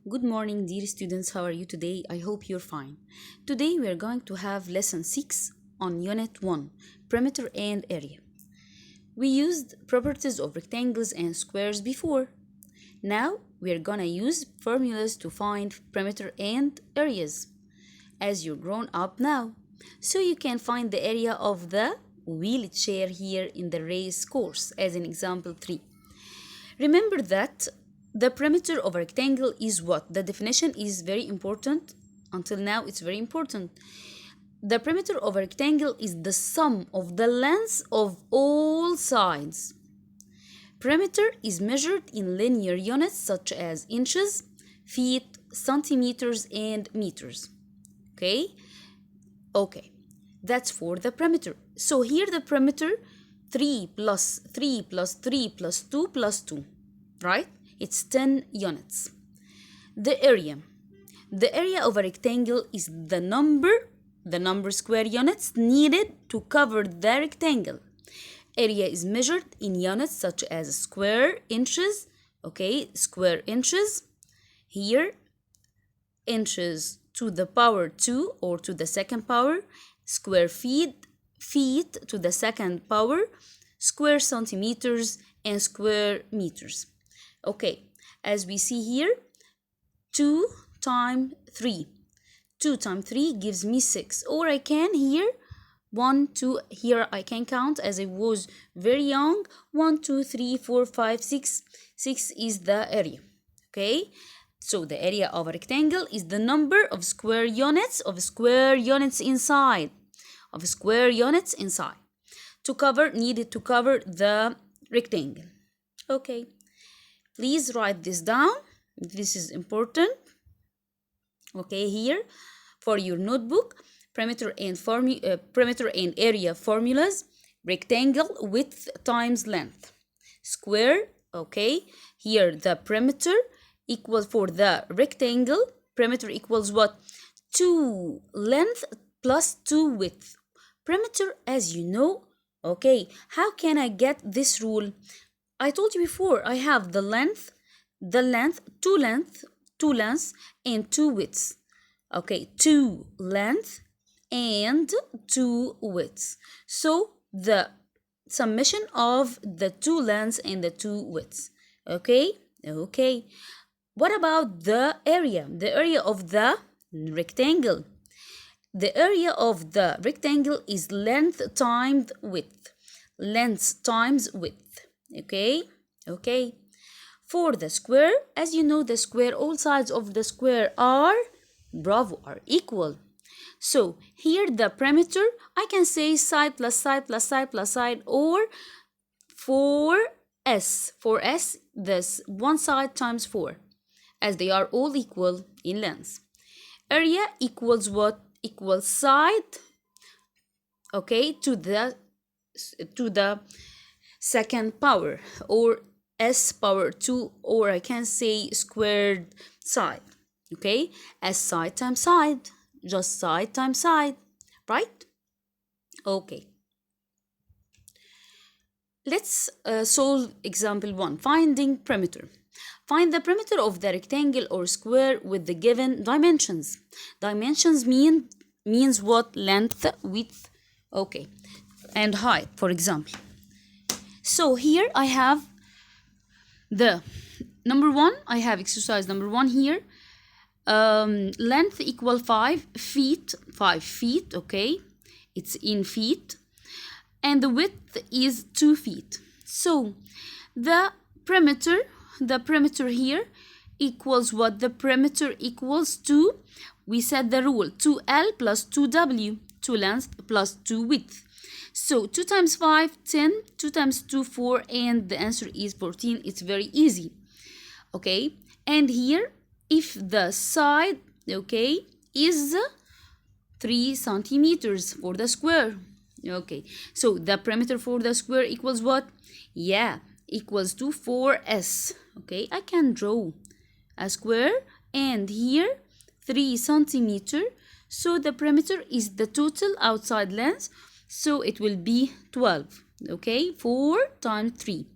Good morning, dear students. How are you today? I hope you're fine. Today we are going to have lesson 6 on unit 1, perimeter and area. We used properties of rectangles and squares before. Now we are gonna use formulas to find perimeter and areas as you're grown up now. So you can find the area of the wheelchair here in the race course as an example 3. Remember that the perimeter of a rectangle is what? The definition is very important. Until now, it's very important. The perimeter of a rectangle is the sum of the lengths of all sides. Perimeter is measured in linear units such as inches, feet, centimeters, and meters. Okay? Okay. That's for the perimeter. So here the perimeter 3 plus 3 plus 3 plus 2 plus 2, right? It's 10 units. The area. The area of a rectangle is the number square units needed to cover the rectangle. Area is measured in units such as square inches, okay, square inches. Here, inches to the power 2 or to the second power, square feet to the second power, square centimeters, and square meters. Okay, as we see here, 2 times 3. 2 times 3 gives me 6. Or I can here, 1, 2, here I can count as I was very young. 1, 2, 3, 4, 5, 6. 6 is the area. Okay, so the area of a rectangle is the number of square units inside. Needed to cover the rectangle. Okay. Please write this down. This is important. Okay, here for your notebook, perimeter and area formulas. Rectangle, width times length. Square, okay. Here the perimeter equals for the rectangle. Perimeter equals what? 2 length plus 2 width. Perimeter, as you know, okay. How can I get this rule? I told you before, I have two lengths, and 2 widths. Okay, 2 length and 2 widths. So the summation of the 2 lengths and the 2 widths. Okay. What about the area? The area of the rectangle. The area of the rectangle is length times width. Length times width. Okay. For the square, as you know, the square, all sides of the square are equal. So here the perimeter, I can say side plus side plus side plus side, or 4s. 4s, this one side times 4, as they are all equal in length. Area equals what? Equals side, okay, to the second power, or s power 2, or I can say squared side. Okay, s side times side, just side times side, right? Okay, let's solve example 1, finding perimeter. Find the perimeter of the rectangle or square with the given dimensions. Dimensions means what? Length, width, okay, and height, for example. So here I have the number 1, I have exercise number 1 here. Length equal 5 feet, okay, it's in feet, and the width is 2 feet. So the perimeter here equals what? The perimeter equals 2, we said the rule, 2L plus 2W, 2 length plus 2 width. So 2 times 5, 10, 2 times 2, 4, and the answer is 14. It's very easy. Okay, and here, if the side, okay, is 3 centimeters for the square. Okay, so the perimeter for the square equals what? Yeah, equals to 4s. Okay, I can draw a square, and here 3 centimeter. So the perimeter is the total outside length. So it will be 12. Okay, 4 times 3.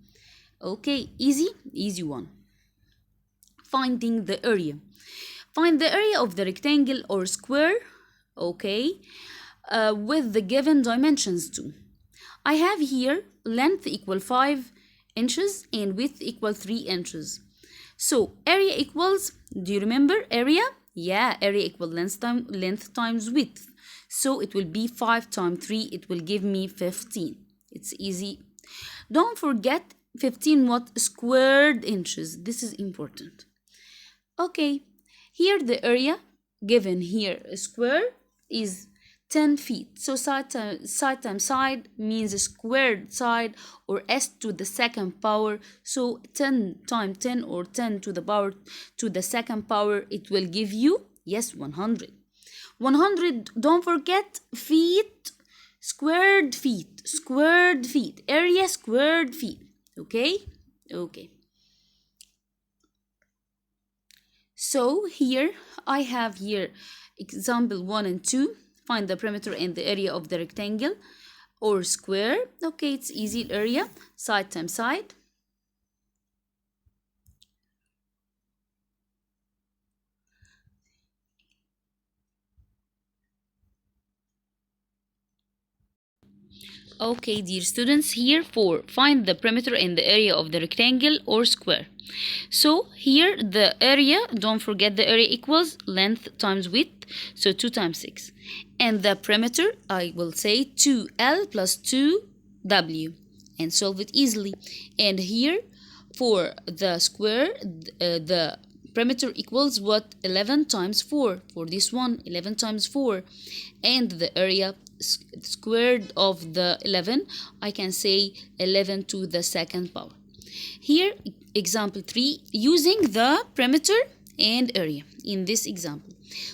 Okay, easy one. finding the area. Find the area of the rectangle or square, okay, with the given dimensions too. I have here length equal 5 inches and width equal 3 inches. So area equals, do you remember area? Yeah, area equal length times width. So it will be 5 times 3, it will give me 15. It's easy. Don't forget 15 what? Squared inches. This is important. Okay, here the area given here a square is 10 feet. So side times side means a squared side, or s to the second power. So 10 times 10, or 10 to the power to the second power, it will give you, yes, 100. 100, don't forget feet, squared feet, area squared feet. Okay? Okay. So here I have here example 1 and 2. Find the perimeter and the area of the rectangle or square. Okay, it's easy. Area, side times side. Okay, dear students, here for find the perimeter and the area of the rectangle or square. So here the area, don't forget the area equals length times width, so 2 times 6. And the perimeter, I will say 2L plus 2W, and solve it easily. And here for the square, the perimeter equals what? 11 times 4. For this one, 11 times 4. And the area squared of the 11, I can say 11 to the second power. Here, example 3, using the perimeter and area. In this example,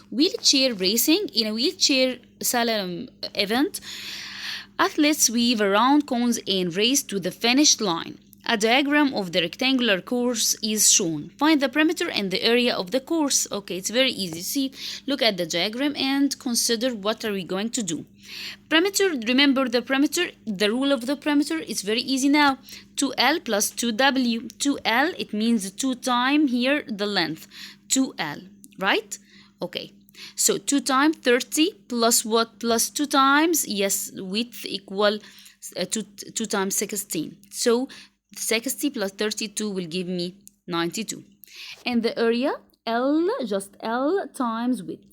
wheelchair racing. In a wheelchair slalom event, athletes weave around cones and race to the finish line. A diagram of the rectangular course is shown. Find the perimeter and the area of the course. Okay, it's very easy. See, look at the diagram and consider what are we going to do. Perimeter, remember the perimeter, the rule of the perimeter is very easy now. 2L plus 2W. 2L, it means 2 times here the length. 2L, right? Okay. So 2 times 30 plus what? Plus 2 times, yes, width equal 2 times 16. So 60 plus 32 will give me 92. And the area, L, just L times width.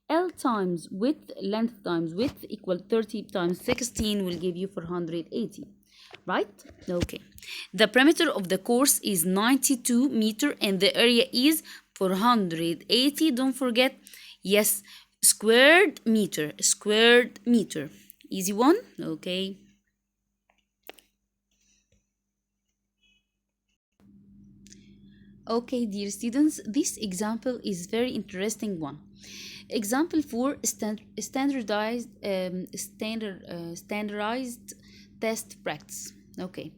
L times width, length times width equal 30 times 16 will give you 480. Right? Okay. The perimeter of the course is 92 meter and the area is 480. Don't forget, yes, squared meter. Easy one. Okay. Okay, dear students, this example is very interesting one. Example 4, standardized test practice. Okay.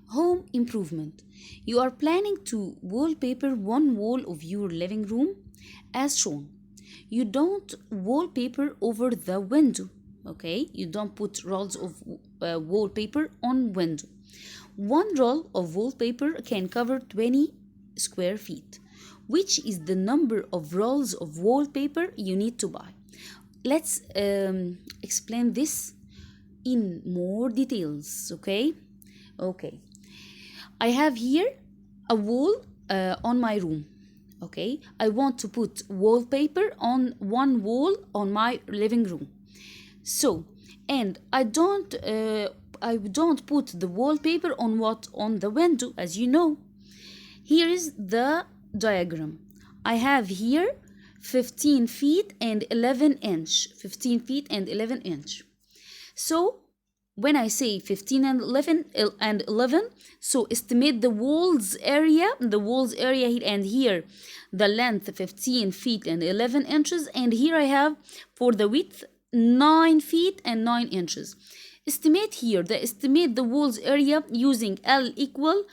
Home improvement. You are planning to wallpaper one wall of your living room as shown. You don't wallpaper over the window. Okay, you don't put rolls of wallpaper on window. One roll of wallpaper can cover 20 square feet, which is the number of rolls of wallpaper you need to buy. Let's explain this in more details, okay? Okay. I have here a wall on my room, okay? I want to put wallpaper on one wall on my living room. So, and I don't put the wallpaper on what? On the window, as you know. Here is the diagram. I have here 15 feet and 11 inch. 15 feet and 11 inch. So when I say 15 and 11, so estimate the walls area here, and here the length 15 feet and 11 inches, and here I have for the width 9 feet and 9 inches. Estimate the walls area using L equal,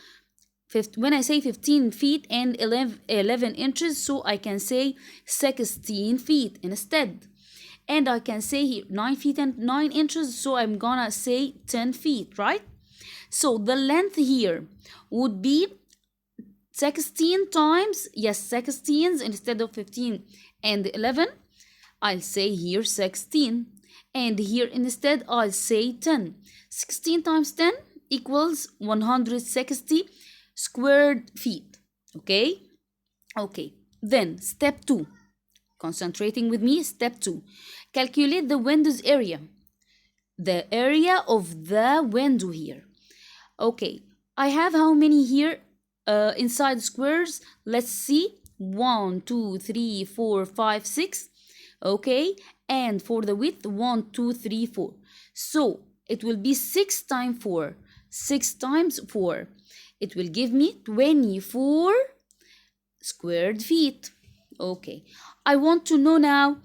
when I say 15 feet and 11 inches, so I can say 16 feet instead. And I can say here 9 feet and 9 inches, so I'm gonna say 10 feet, right? So the length here would be 16 times, yes, 16s instead of 15 and 11, I'll say here 16. And here instead, I'll say 10. 16 times 10 equals 160 square feet. Okay? Okay. Then, step 2. Concentrating with me, step 2. Calculate the window's area. The area of the window here. Okay. I have how many here inside squares? Let's see. 1, 2, 3, 4, 5, 6. Okay, and for the width 1, 2, 3, 4. So it will be 6 times 4. 6 times 4. It will give me 24 squared feet. Okay, I want to know now,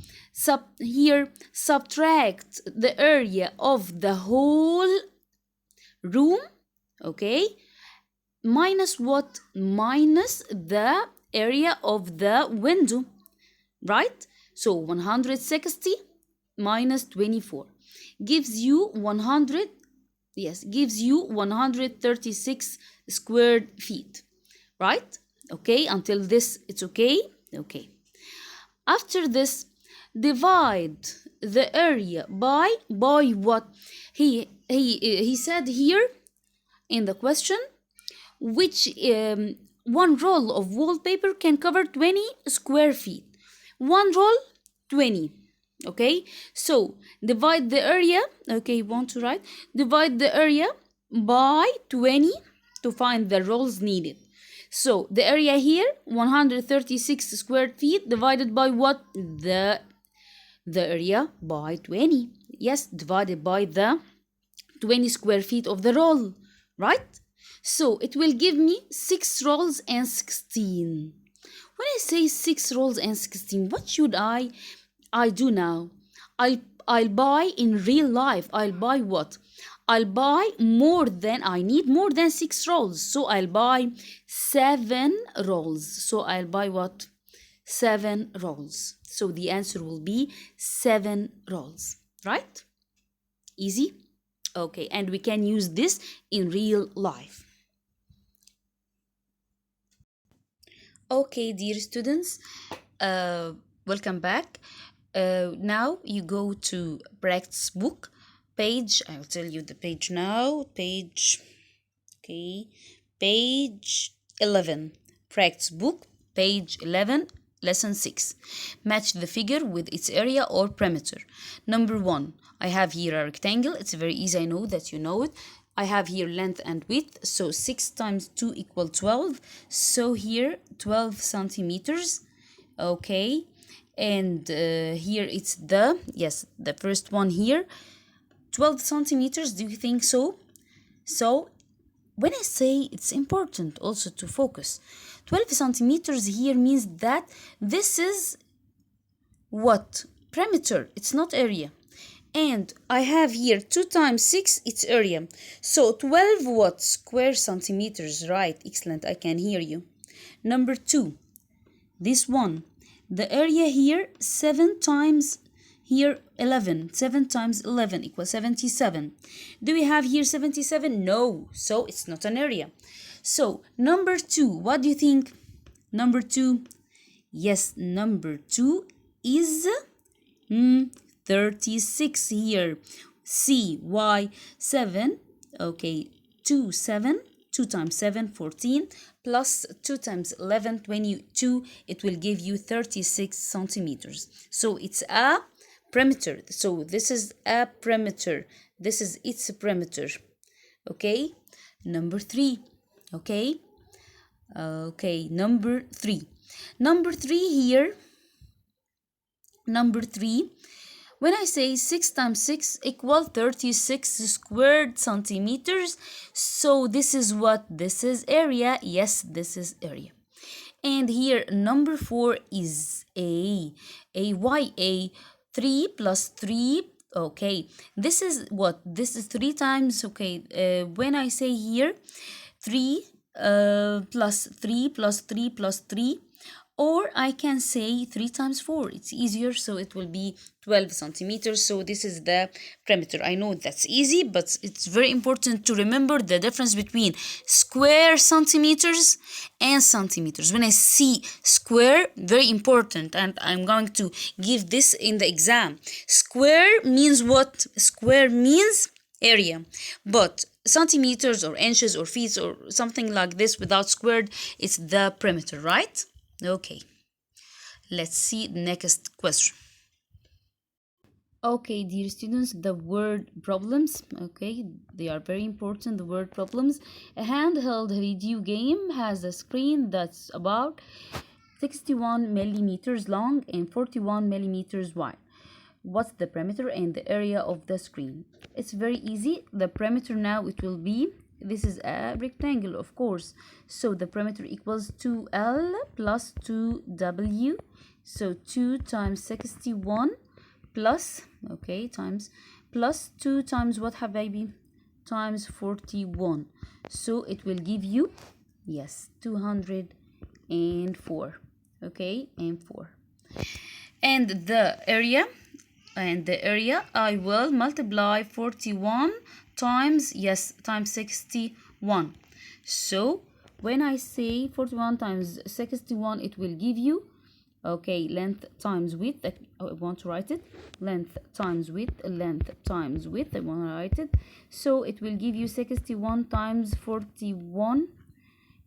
subtract the area of the whole room. Okay, minus what? Minus the area of the window, right? So 160 minus 24 gives you 136 square feet, right? Okay, until this it's okay. Okay. After this, divide the area by what? He said here in the question, which one roll of wallpaper can cover 20 square feet. One roll, 20. Okay, so divide the area. Okay, want to write? Divide the area by 20 to find the rolls needed. So the area here, 136 square feet, divided by what? The area by 20. Yes, divided by the 20 square feet of the roll, right? So it will give me 6 rolls and 16. When I say 6 rolls and 16, what should I do now? I'll buy in real life. I'll buy what? I'll buy more than, I need more than 6 rolls. So I'll buy 7 rolls. So I'll buy what? 7 rolls. So the answer will be 7 rolls, right? Easy? Okay, and we can use this in real life. Okay, dear students, welcome back. Now you go to practice book page. I'll tell you the page now. Page 11. Practice book, page 11, lesson 6. Match the figure with its area or perimeter. Number 1, I have here a rectangle. It's very easy, I know that you know it. I have here length and width, so 6 times 2 equal 12. So here 12 centimeters. Okay, and here it's the first one here, 12 centimeters. Do you think so? So when I say, it's important also to focus. 12 centimeters here means that this is what? Perimeter. It's not area. And I have here 2 times 6, it's area. So 12 what? Square centimeters, right? Excellent, I can hear you. Number 2, this one. The area here, 7 times here 11. 7 times 11 equals 77. Do we have here 77? No, so it's not an area. So number 2, what do you think? Number 2, yes, number 2 is 36 here. C, why? 7, okay, 2 times 7, 14, plus 2 times 11, 22, it will give you 36 centimeters. So it's a perimeter. So this is a perimeter. This is its perimeter. Okay, number 3. Okay, number 3. Number 3 here, number 3, when I say 6 times 6 equal 36 squared centimeters, so this is what? This is area. Yes, this is area. And here number 4 is A. Why A? 3 plus 3. Okay, this is what? This is 3 times. Okay, when I say here 3 plus 3 plus 3 plus 3. Or I can say 3 times 4. It's easier, so it will be 12 centimeters. So this is the perimeter. I know that's easy, but it's very important to remember the difference between square centimeters and centimeters. When I see square, very important, and I'm going to give this in the exam. Square means what? Square means area, but centimeters or inches or feet or something like this without squared, it's the perimeter, right? Okay, let's see the next question. Okay, dear students, the word problems, okay, they are very important, the word problems. A handheld video game has a screen that's about 61 millimeters long and 41 millimeters wide. What's the perimeter and the area of the screen? It's very easy. The perimeter now, it will be, this is a rectangle, of course, so the perimeter equals 2L plus 2W, so 2 times 61 plus, okay, times, plus 2 times what, habibi? Times 41, so it will give you, yes, 204, okay, and 4. And the area, I will multiply 41 times, yes, times 61. So when I say 41 times 61, it will give you, okay, length times width. I want to write it, length times width, length times width, I want to write it. So it will give you 61 times 41.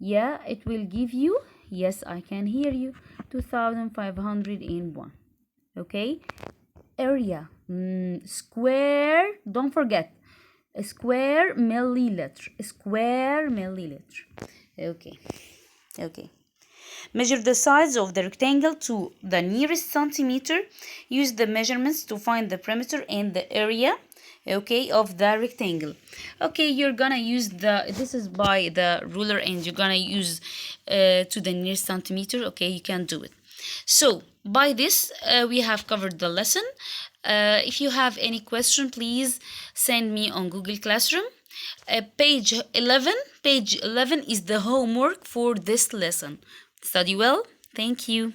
Yeah, it will give you, yes, I can hear you, 2501. Okay, area, square, don't forget, a square milliliter, okay. Measure the sides of the rectangle to the nearest centimeter. Use the measurements to find the perimeter and the area, okay, of the rectangle. Okay, you're gonna use this is by the ruler, and you're gonna use to the nearest centimeter. Okay, you can do it. So by this, we have covered the lesson. If you have any question, please send me on Google Classroom. Page 11 is the homework for this lesson. Study well. Thank you.